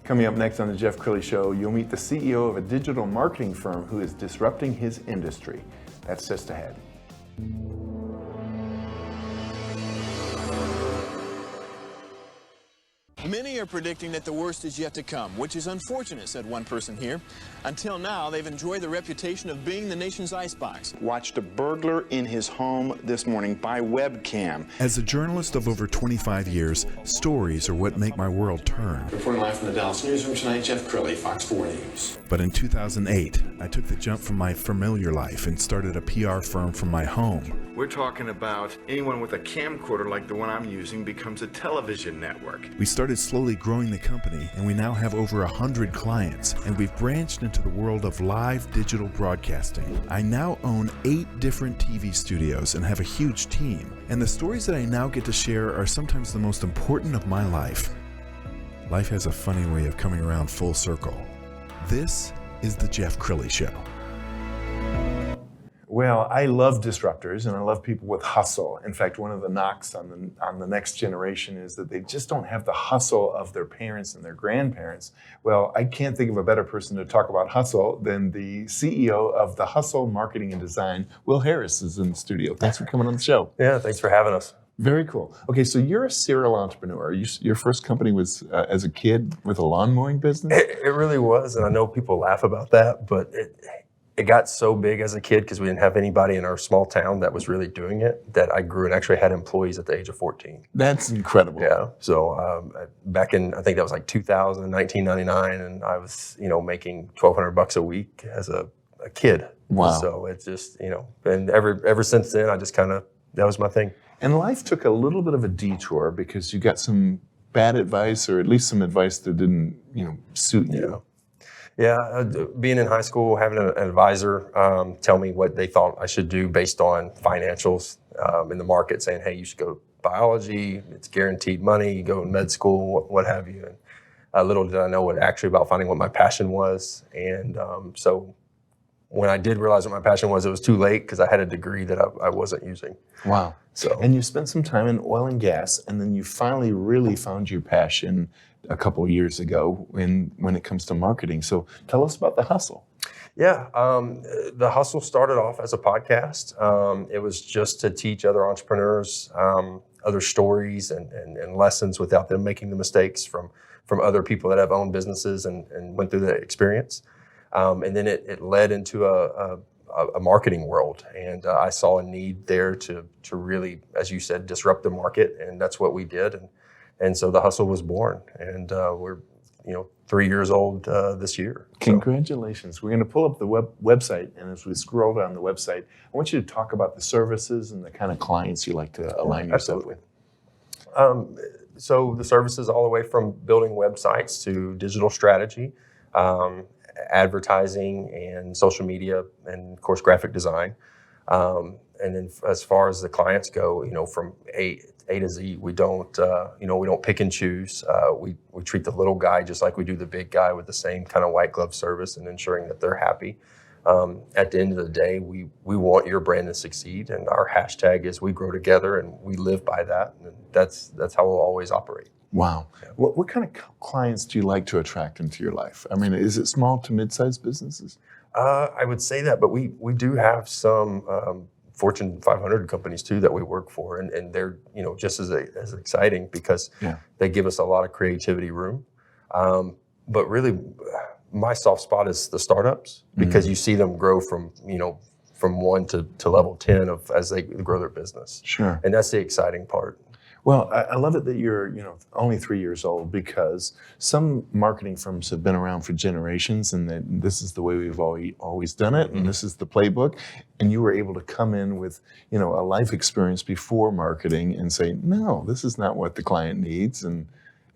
Coming up next on the Jeff Crilley Show, you'll meet the CEO of a digital marketing firm who is disrupting his industry. That's just ahead. Many are predicting that the worst is yet to come, which is unfortunate, said one person here. Until now, they've enjoyed the reputation of being the nation's icebox. Watched a burglar in his home this morning by webcam. As a journalist of over 25 years, stories are what make my world turn. Reporting live from the Dallas newsroom tonight, Jeff Crilley, Fox 4 News. But in 2008, I took the jump from my familiar life and started a PR firm from my home. We're talking about anyone with a camcorder like the one I'm using becomes a television network. We started slowly growing the company, and we now have over 100 clients, and we've branched into the world of live digital broadcasting. I now own 8 different TV studios and have a huge team, and the stories that I now get to share are sometimes the most important of my life. Life has a funny way of coming around full circle. This is the Jeff Crilley Show. Well, I love disruptors and I love people with hustle. In fact, one of the knocks on the next generation is that they just don't have the hustle of their parents and their grandparents. Well, I can't think of a better person to talk about hustle than the CEO of the Hustle Marketing and Design. Will Harris is in the studio. Thanks for coming on the show. Yeah, thanks for having us. Very cool. Okay, so you're a serial entrepreneur. Your first company was as a kid with a lawn mowing business? It really was, and I know people laugh about that, but it got so big as a kid because we didn't have anybody in our small town that was really doing it that I grew and actually had employees at the age of 14. That's incredible. Yeah. So back in, I think that was like 2000, 1999, and I was, making $1,200 a week as a kid. Wow. So it's just, and ever since then, I just that was my thing. And life took a little bit of a detour because you got some bad advice, or at least some advice that didn't, suit you. Yeah, being in high school, having an advisor tell me what they thought I should do based on financials in the market, saying, hey, you should go to biology, it's guaranteed money, you go in med school, what have you. And little did I know about finding what my passion was. And so when I did realize what my passion was, it was too late because I had a degree that I wasn't using. Wow. So, and you spent some time in oil and gas, and then you finally really found your passion a couple of years ago when it comes to marketing. So tell us about The Hustle. Yeah, The Hustle started off as a podcast. It was just to teach other entrepreneurs other stories and lessons without them making the mistakes from other people that have owned businesses and went through that experience. And then it led into a marketing world, and I saw a need there to really, as you said, disrupt the market, and that's what we did. And so The Hustle was born, and we're 3 years old this year. Congratulations. We're going to pull up the website, and as we scroll down the website, I want you to talk about the services and the kind of clients you like to align yourself with. So the services all the way from building websites to digital strategy, advertising and social media, and of course graphic design. And then as far as the clients go, from A to Z, we don't pick and choose. We treat the little guy just like we do the big guy, with the same kind of white glove service and ensuring that they're happy. At the end of the day, we want your brand to succeed, and our hashtag is we grow together, and we live by that. And that's how we'll always operate. Wow. Yeah. What kind of clients do you like to attract into your life? I mean, is it small to mid-sized businesses? I would say that, but we do have some Fortune 500 companies too that we work for, and they're just as exciting because they give us a lot of creativity room. But really, my soft spot is the startups, because you see them grow from 1 to level 10 as they grow their business. Sure. And that's the exciting part. Well, I love it that you're, only 3 years old, because some marketing firms have been around for generations, and that this is the way we've always done it, and this is the playbook. And you were able to come in with, a life experience before marketing and say, no, this is not what the client needs, and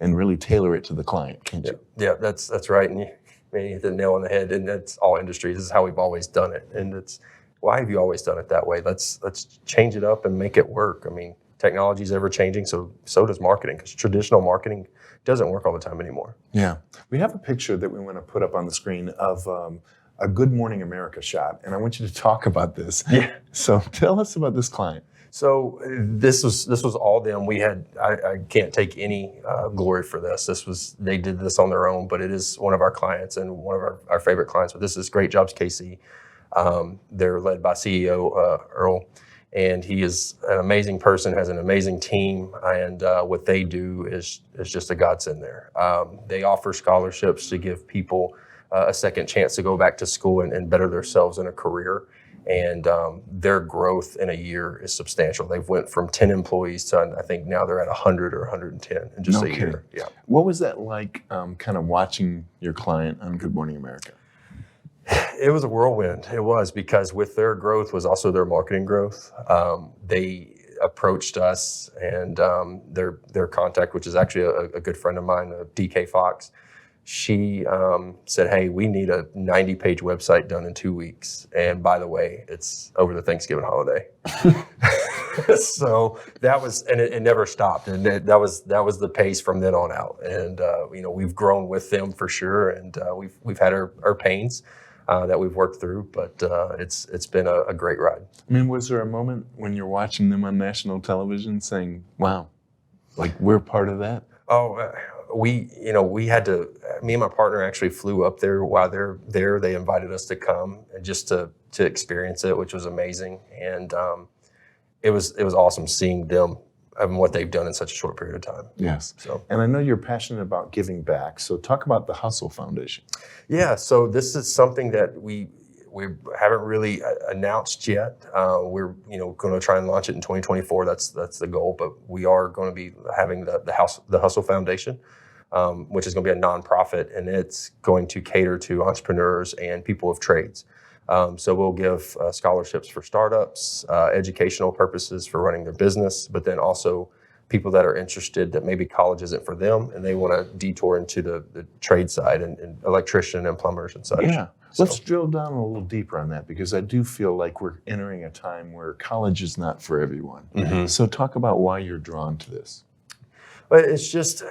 really tailor it to the client, can't you? Yeah, that's right. And you hit the nail on the head. And that's all industries. This is how we've always done it. And it's, why have you always done it that way? Let's change it up and make it work. I mean, technology is ever changing, so does marketing, because traditional marketing doesn't work all the time anymore. Yeah. We have a picture that we want to put up on the screen of a Good Morning America shot, and I want you to talk about this. Yeah. So tell us about this client. So this was all them. We had I can't take any glory for this. They did this on their own, but it is one of our clients and one of our favorite clients. But this is Great Jobs KC. They're led by CEO Earl, and he is an amazing person, has an amazing team, and what they do is just a godsend there. They offer scholarships to give people a second chance to go back to school and better themselves in a career. And their growth in a year is substantial. They've went from 10 employees to, I think now they're at 100 or 110 in just a year. Yeah. What was that like kind of watching your client on Good Morning America? It was a whirlwind. It was, because with their growth was also their marketing growth. They approached us, and their contact, which is actually a good friend of mine, DK Fox, she said, hey, we need a 90-page website done in 2 weeks. And by the way, it's over the Thanksgiving holiday. So that was, and it never stopped. And that was the pace from then on out. And, we've grown with them for sure. And we've had our pains that we've worked through, but it's been a great ride. I mean, was there a moment when you're watching them on national television saying, wow, like we're part of that? Oh, we had to, me and my partner actually flew up there while they're there. They invited us to come and just to experience it, which was amazing. And it was awesome seeing them and what they've done in such a short period of time. Yes. So, and I know you're passionate about giving back. So talk about the Hustle Foundation. Yeah. So this is something that we haven't really announced yet. We're going to try and launch it in 2024. That's the goal. But we are going to be having the Hustle Foundation, which is going to be a nonprofit, and it's going to cater to entrepreneurs and people of trades. So we'll give scholarships for startups, educational purposes for running their business, but then also people that are interested that maybe college isn't for them and they want to detour into the trade side and electrician and plumbers and such. Yeah. So let's drill down a little deeper on that, because I do feel like we're entering a time where college is not for everyone. Mm-hmm. So talk about why you're drawn to this. But it's just,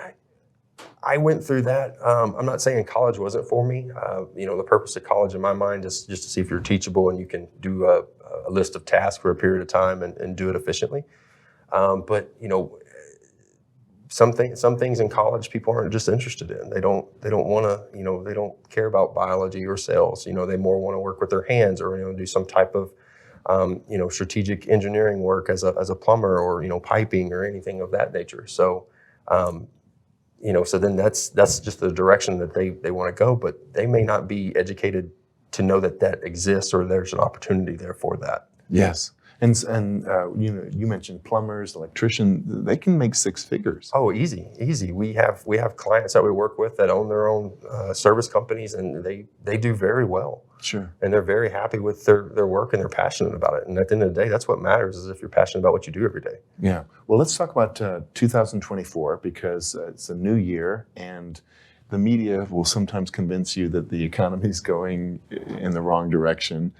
I went through that. I'm not saying college wasn't for me. The purpose of college in my mind is just to see if you're teachable and you can do a list of tasks for a period of time and do it efficiently. But some things in college people aren't just interested in. They don't want to, they don't care about biology or sales. They more want to work with their hands or, do some type of, strategic engineering work as a plumber or, piping or anything of that nature. So, so then that's just the direction that they want to go, but they may not be educated to know that exists or there's an opportunity there for that. Yes. And you mentioned plumbers, electricians, they can make six figures. Oh, easy. We have clients that we work with that own their own service companies, and they do very well. Sure. And they're very happy with their work, and they're passionate about it. And at the end of the day, that's what matters, is if you're passionate about what you do every day. Yeah. Well, let's talk about 2024, because it's a new year, and the media will sometimes convince you that the economy is going in the wrong direction.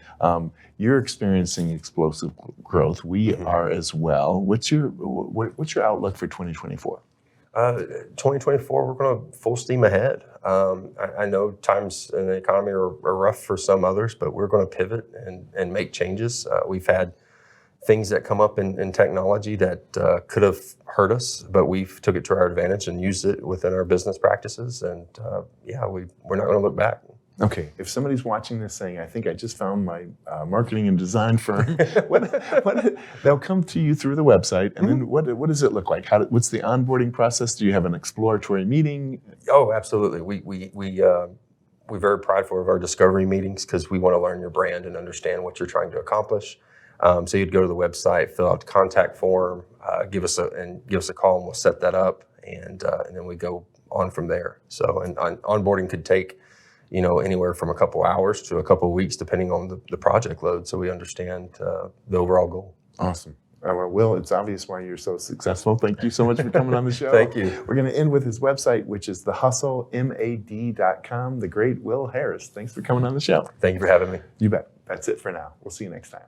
You're experiencing explosive growth. We are as well. What's your outlook for 2024? 2024, we're going to full steam ahead. I know times in the economy are rough for some others, but we're going to pivot and make changes. We've had things that come up in technology that could have hurt us, but we've took it to our advantage and used it within our business practices. And we're not going to look back. Okay, if somebody's watching this saying, I think I just found my marketing and design firm, they'll come to you through the website, and then what does it look like? What's the onboarding process? Do you have an exploratory meeting? Oh, absolutely. We're very prideful of our discovery meetings because we want to learn your brand and understand what you're trying to accomplish. So you'd go to the website, fill out the contact form, give us a call, and we'll set that up, and then we go on from there. So, and onboarding could take, anywhere from a couple hours to a couple of weeks, depending on the project load. So we understand the overall goal. Awesome. Well, Will, it's obvious why you're so successful. Thank you so much for coming on the show. Thank you. We're going to end with his website, which is thehustlemad.com. The great Will Harris. Thanks for coming on the show. Thank you for having me. You bet. That's it for now. We'll see you next time.